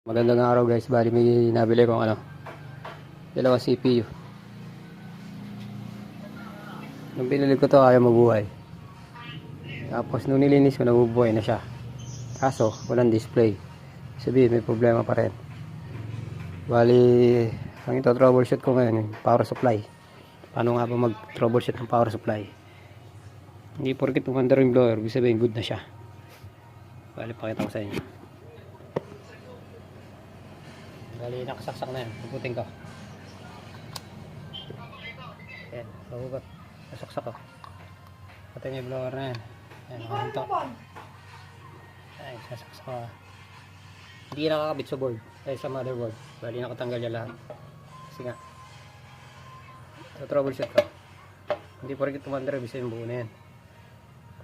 Magandang araw guys, bali may nabili kong dalawang CPU. Nung binili ko to ayaw mabuhay. Tapos nung nilinis ko nabubuhay na siya. Kaso walang display. Sabihin may problema pa rin. Bali ang ito troubleshoot ko ngayon yung power supply. Paano nga ba mag troubleshoot ng power supply? Hindi porket umandar yung blower, ibig sabihin good na siya. Bali pakita ko sa inyo. Bali nakasaksak na yan, puputin ko. Ayan, pahugot. Nasaksak ko. Pati niya yung blower na yan. Ayan, nakahinto. Ayan, sasaksak ko. Hindi nakakabit sa board. Ay, sa motherboard. Bali nakatanggal niya lahat. Kasi nga. So, troubleshoot ko. Hindi po rin tumandar, bisa yung buo na yan.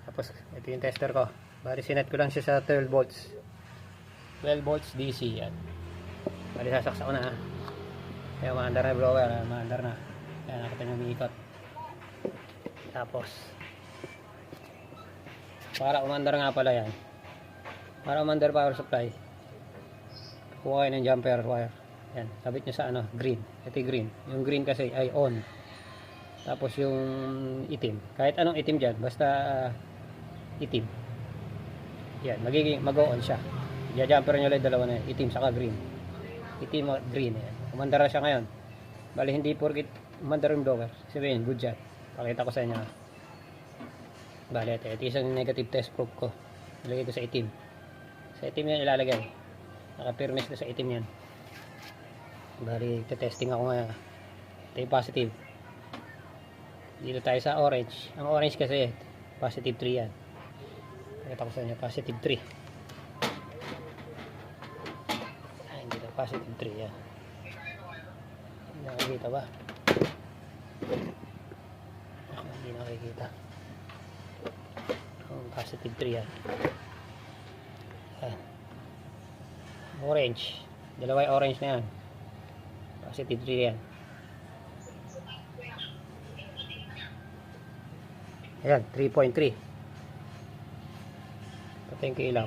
Tapos, ito yung tester ko. Bali sinet ko lang siya sa 12 volts. 12 volts DC yan. Bali sasaksak ko na ha. Kaya maandar na blower, maandar na. Kaya nakita nyo umiikot. Tapos para umandar nga pala yan, para umandar power supply, kuha kayo ng jumper wire. Yan, sabit nyo sa green. Ito yung green. Yung green kasi ay on. Tapos yung itim, kahit anong itim dyan, basta itim. Yan, mag-on siya. I-jumper nyo lang dalawa na yan, itim saka green. Itim at green. Yan. Umandar na siya ngayon. Bali hindi porkit umandar yung blower, sabihin good job. Pakita ko sa inyo. Bali ito isang negative test probe ko. Ilagay ko sa itim. Sa itim yan ilalagay. Naka-firmness na sa itim yan. Bali testing ako ngayon. Ito yung positive. Dito tayo sa orange. Ang orange kasi positive 3 yan. Pakita ko sa inyo positive 3. Positive 3 yan. Nakikita ba? Ako hindi nakikita. Positive 3 yan. Ayan. Orange. Dalawa yung orange na yan. Positive 3 yan. Ayan, 3.3. Patayin ko ilaw.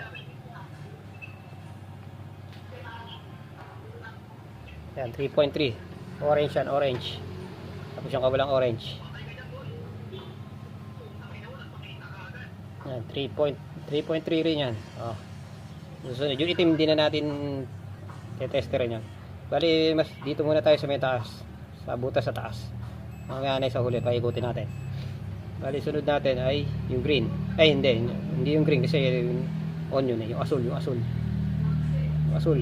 Ayan, 3.3. Orange yan, orange. Tapos yung kabilang orange. Ayan, 3.3 rin yan. Oh. Susunod, yung itim din na natin tetesterin yan. Bali, mas dito muna tayo sa may taas. Sa butas sa taas. Mamaya na sa huli, paikutin natin. Bali, sunod natin ay yung green. Ay, hindi yung green kasi yung on yun eh. Yung asul, yung asul. Yung asul.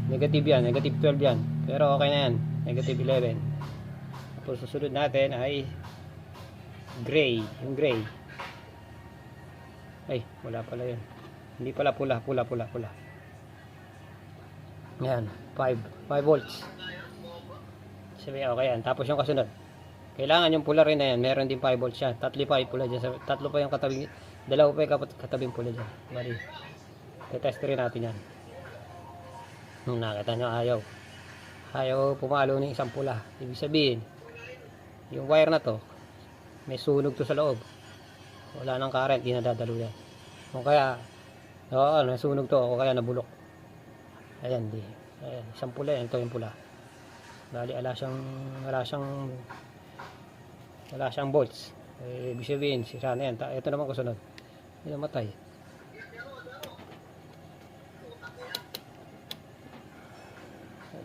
Negative yan, negative 12 yan. Pero okay na yan, negative 11. Tapos susunod natin ay gray, yung gray. Ay, wala pala yun. Hindi pala pula. Yan, 5 volts. Sabi, okay yan. Tapos yung kasunod. Kailangan yung pula rin na yan, meron din 5 volts yan. Tatlo pa yung pula dyan. Tatlo pa yung katabi, dalawa pa yung katabing pula dyan. Bali, tetest rin natin yan. Nakita nyo ayaw pumalo ng isang pula. Ibig sabihin yung wire na to may sunog to sa loob, wala nang current, di nadadalo yan. O kaya nasunog to o kaya nabulok. Ayan, isang pula yan, ito yung pula. Bali wala siyang volts. Ibig sabihin sira na yan. Ito naman kasunod, hindi namatay.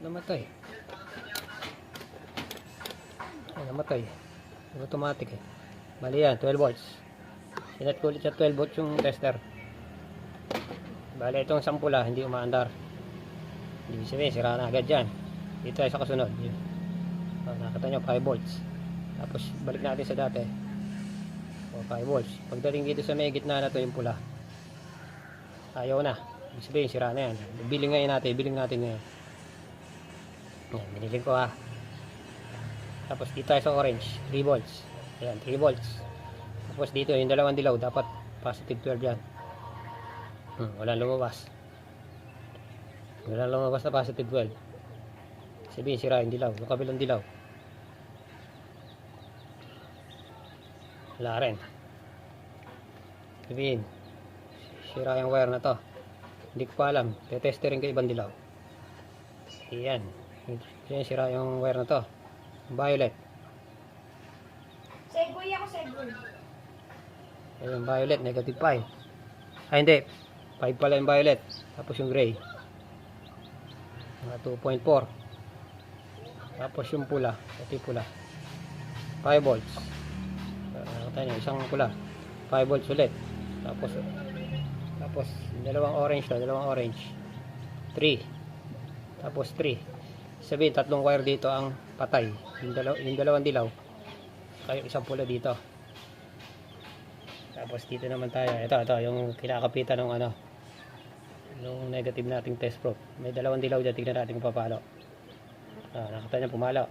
Namatay automatic eh. Bali yan 12 volts. Sinet ko ulit sa 12 volts yung tester. Bali itong sampula hindi umaandar, ibig sabihin sira na agad yan. Dito tayo sa kasunod. Nakita nyo 5 volts. Tapos balik natin sa dati. 5 volts. Pagdating dito sa may gitna na to yung pula, ayaw na, ibig sabihin sira na yan. Biling natin ngayon. Yan, binili ko ha. Tapos dito tayo sa orange, 3 volts. Ayan, 3 volts. Tapos dito yung dalawang dilaw, dapat positive 12 yan. Walang lumabas na positive 12. Sabihin sira yung dilaw, yung kabilang dilaw. Wala rin. Sabihin sira yung wire na to. Hindi ko pa alam. Tetesterin ko ibang dilaw. Ayan. Yan, sira yung wire na to. Violet. Segway ako, segway. Ayan, violet, negative 5. Ay, hindi. 5 pala yung violet. Tapos yung gray. Mga 2.4. Tapos yung pula. Ito yung pula. 5 volts. Tayo na, isang pula. 5 volts ulit. Tapos dalawang orange to, dalawang orange. 3. Tapos 3. Sabihin, tatlong wire dito ang patay. Yung dalawang dilaw. Saka yung isang pula dito. Tapos dito naman tayo. Ito, yung kinakapitan ng ano. Yung negative nating test probe. May dalawang dilaw dyan. Tignan natin kung papalo. Nakita niya pumalo.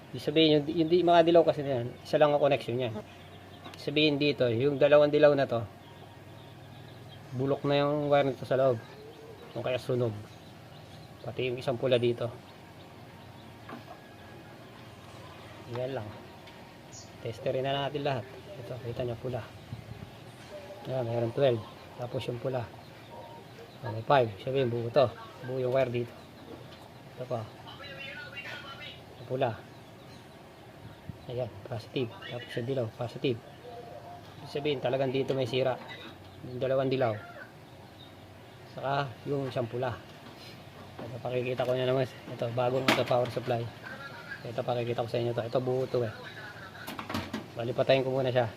Ibig sabihin, yung mga dilaw kasi na yan, isa lang ang connection niya. Sabihin dito, yung dalawang dilaw na to, bulok na yung wire nito sa loob. Yung kaya sunog. Pati yung isang pula dito. Yan lang. Testerin na natin lahat. Ito, kita nyo pula. Yan, mayroon 12. Tapos yung pula. May 5. Sabihin, buo to. Buo yung wire dito. Ito pa. Yung pula. Ayan, positive. Tapos yung dilaw, positive. Sabihin, talagang dito may sira. Yung dalawang dilaw. Saka yung isang pula. Ito, pakikita ko nyo naman. Ito, bagong ito, power supply. Ito, pakikita ko sa inyo to. Ito, buo to eh. Bali, patayin ko muna siya.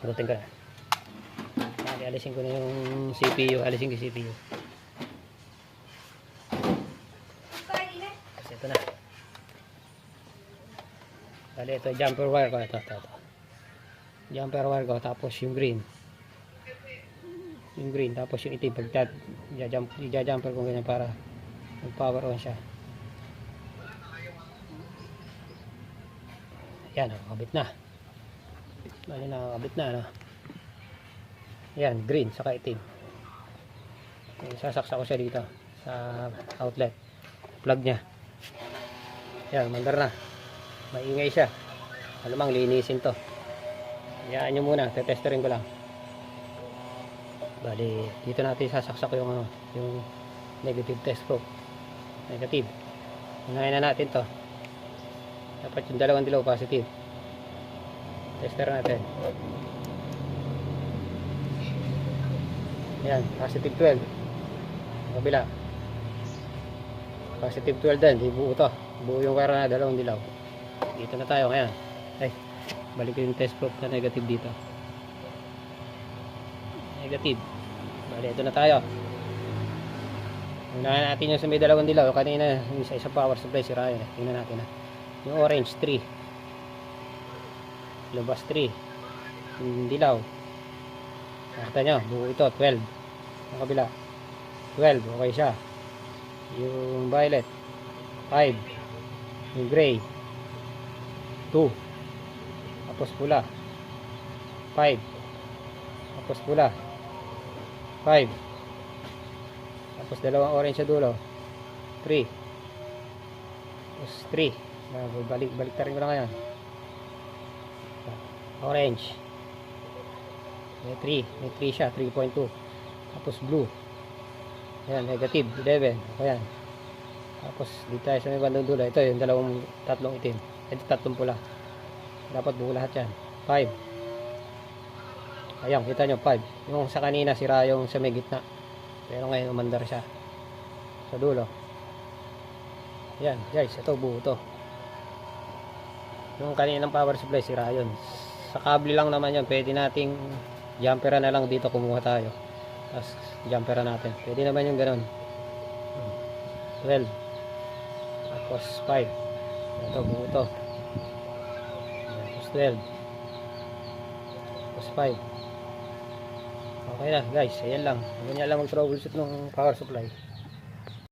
Pulutin ko na. Alisin ko na yung CPU. Alisin ko yung CPU. Kasi ito na. Bali, ito, jumper wire ko. Ito. Jumper wire ko. Tapos yung green. Yung green. Tapos yung itim. Pag i-jumper ko ganyan para mag-power on siya. Yan, nakakabit na. Bali, nakakabit na, no? Yan, green, saka itim. Sasaksak ko siya dito sa outlet. Plug niya. Yan, mandar na. Maingay siya. Alamang, linisin to. Hayaan nyo muna, tetesterin ko lang. Bali, dito natin sasaksak yung negative test probe. Negative. Unahin na natin to. Dapat yung dalawang dilaw positive. Tester natin. Ayan, positive 12. Kabila. Positive 12 din. Di buo to. Buo yung wire na dalawang dilaw. Dito na tayo ngayon. Ay, balik yung test probe na negative dito. Negative. Bali, ito na tayo. Unahan natin yung sa may dalawang dilaw. Kanina, yung isa power supply sira yun. Tingnan natin ha. Yung orange 3. Lumabas 3. Yung dilaw. Nakita nyo, buo ito 12. Ang kabila 12, okay siya. Yung violet 5. Yung gray 2. Tapos pula 5. Tapos pula 5. Tapos dalawang orange sa dulo 3. Tapos 3. Balik tarin ko na ngayon. Orange may 3 siya, 3.2. Tapos blue, ayan, negative 11. Ayan. Tapos dito tayo sa may bandang dulo. Ito yung tatlong itim. Ito tatlong pula. Dapat buo lahat yan. 5. Ayan, kita nyo 5. Yung sa kanina sira yung sa may gitna, pero ngayon umandar siya sa dulo. Ayan guys, ito buo to. Yung kaninang power supply sira yun. Sa kable lang naman yun. Pwede nating jumperan na lang dito, kumuha tayo. Tapos jumperan natin. Pwede naman yung ganun. 12. Tapos 5. Ito buo to. Tapos 12. Tapos 5. Okay na guys. Ayan lang. Ganyan lang mag troubleshoot ng power supply.